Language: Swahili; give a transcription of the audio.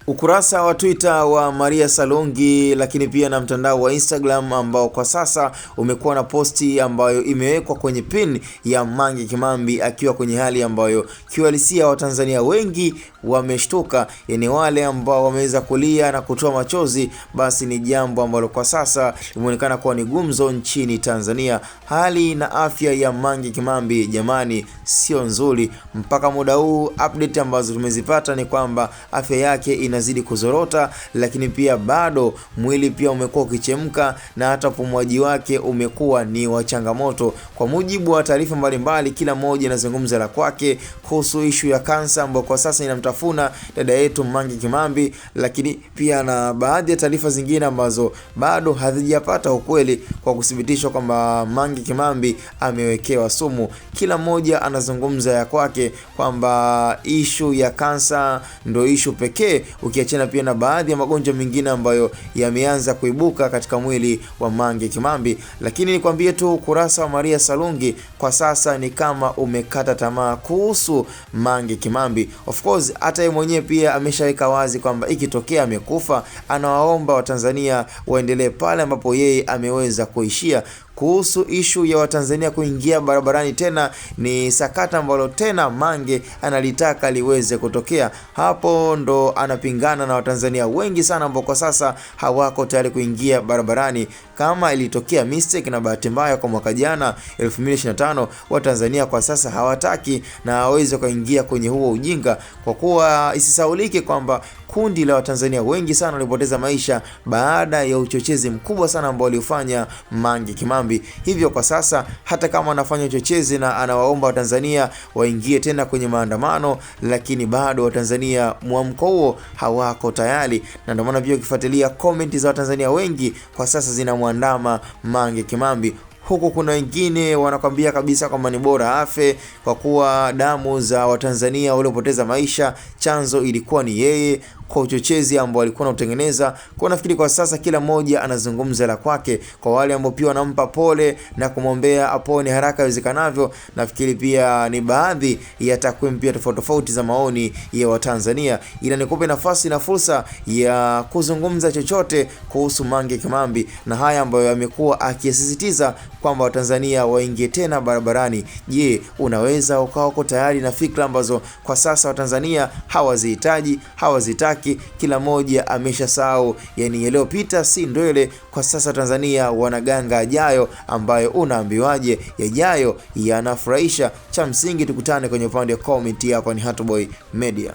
Ukurasa wa Twitter wa Maria Salongi lakini pia na mtandao wa Instagram ambao kwa sasa umekuwa na posti ambayo imewekwa kwenye pin ya Mange Kimambi akiwa kwenye hali ambayo kiuhalisia Watanzania wengi wameshtuka, yani wale ambao wameweza kulia na kutoa machozi, basi ni jambo ambalo kwa sasa limeonekana kuwa ni gumzo nchini Tanzania. Hali na afya ya Mange Kimambi jamani sio nzuri mpaka muda huu. Update ambazo tumezipata ni kwamba afya yake inazidi kuzorota, lakini pia bado mwili pia umekuwa ukichemka na hata pumuaji wake umekuwa ni wa changamoto. Kwa mujibu wa taarifa mbalimbali, kila mmoja anazungumza la kwake kuhusu issue ya kansa ambayo kwa sasa inamtafuna dada yetu Mange Kimambi, lakini pia na baadhi ya taarifa zingine ambazo bado hazijapata ukweli kwa kuthibitishwa kwamba Mange Kimambi amewekewa sumu. Kila mmoja anazungumza ya kwake kwamba issue ya kansa ndio issue pekee, ukiachana pia na baadhi ya magonjwa mengine ambayo yameanza kuibuka katika mwili wa Mange Kimambi. Lakini nikwambie tu ukurasa wa Maria Salongi kwa sasa ni kama umekata tamaa kuhusu Mange Kimambi. Of course hata yeye mwenyewe pia ameshaweka wazi kwamba ikitokea amekufa, anawaomba Watanzania waendelee pale ambapo yeye ameweza kuishia. Kuhusu issue ya Watanzania kuingia barabarani tena, ni sakata ambalo tena Mange analitaka liweze kutokea. Hapo ndo anapingana na Watanzania wengi sana ambao kwa sasa hawako tayari kuingia barabarani. Kama ilitokea mistake na bahati mbaya kwa mwaka jana 2025, Watanzania kwa sasa hawataki na hawawezi kuingia kwenye huo ujinga, kwa kuwa isisaulike kwamba kundi la Watanzania wengi sana walipoteza maisha baada ya uchochezi mkubwa sana ambao alifanya Mange Kimambi. Hivyo kwa sasa hata kama anafanya uchochezi na anawaomba Watanzania waingie tena kwenye maandamano, lakini bado Watanzania mwamko huo hawako tayari, na ndio maana pia ukifuatilia comment za Watanzania wengi kwa sasa zinamwandama Mange Kimambi. Huku kuna wengine wanakwambia kabisa kwamba ni bora afe kwa kuwa damu za Watanzania waliopoteza maisha chanzo ilikuwa ni yeye kwa uchochezi ambao alikuwa anatengeneza. Kwa nafikiri kwa sasa kila mmoja anazungumza la kwake. Kwa wale ambao pia wanampa pole na kumwombea apone haraka iwezekanavyo, nafikiri pia ni baadhi ya takwimu pia tofauti za maoni ya Watanzania. Ila nikupe nafasi na fursa ya kuzungumza chochote kuhusu Mange Kimambi na haya ambayo yamekuwa akisisitiza kwamba Watanzania waingie tena barabarani. Je, unaweza uko tayari na fikra ambazo kwa sasa Watanzania hawazihitaji, hawazitaki? Kila moja ameshasahau, yani yaliyopita si ndwele. Kwa sasa Tanzania wanaganga ajayo, ambayo unaambiwaje yajayo yanafurahisha. Cha msingi tukutane kwenye upande wa comment hapa. Ni Hatboy Media.